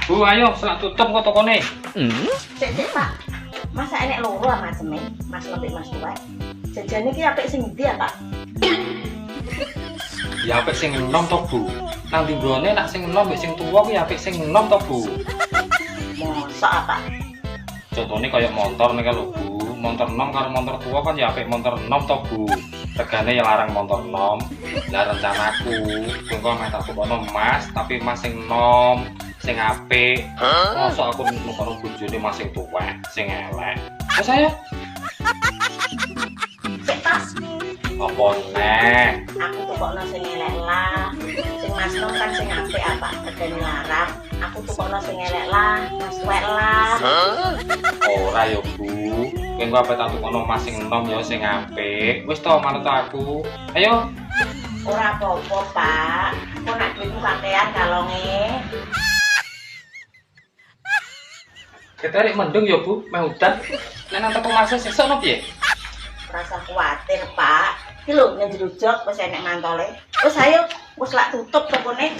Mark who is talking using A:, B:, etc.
A: Bu, ayo selak tutup kok tokone.
B: Sik Pak. Masa enek loro maceme, Mas lebih Mas tuwa. Jajane iki apik sing ndi ya, Pak?
A: Ya apik sing enom to, Bu. Nang tinggone nak sing enom mbek sing tuwa kuwi apik sing enom to, Bu.
B: Mosok apa?
A: Contohnya kayak motor nih kalau Bu, motor enom karo motor tua kan ya apik motor enom to, Bu. Regane ya larang motor enom. Lah rencanaku, engko mek tak tukono Mas, tapi Mas sing enom, sing apik. Mosok aku nukono bojone Mas sing tuwek, sing elek. Wes ayo.
B: Sik Pak.
A: Apa neh?
B: Aku tukokno sing elek lah. Sing Mas Nom kan sing apik apa? Regane larang. Aku tukokno sing elek lah, Mas tuwek lah.
A: Ora ya, Bu. Engko apa tak tukono Mas sing enom ya sing apik. Wis to manut aku. Ayo.
B: Ora apa-apa, Pak. Aku nak duitku kakean kalonge.
A: Ketarik mendung ya, Bu. Meh udan. Nek nang teko Mas sesuk no piye?
B: Rasa kuatir, Pak. Iki lho nang jero jok wis enek mantole. Wis ayo, wis lak tutup tokone.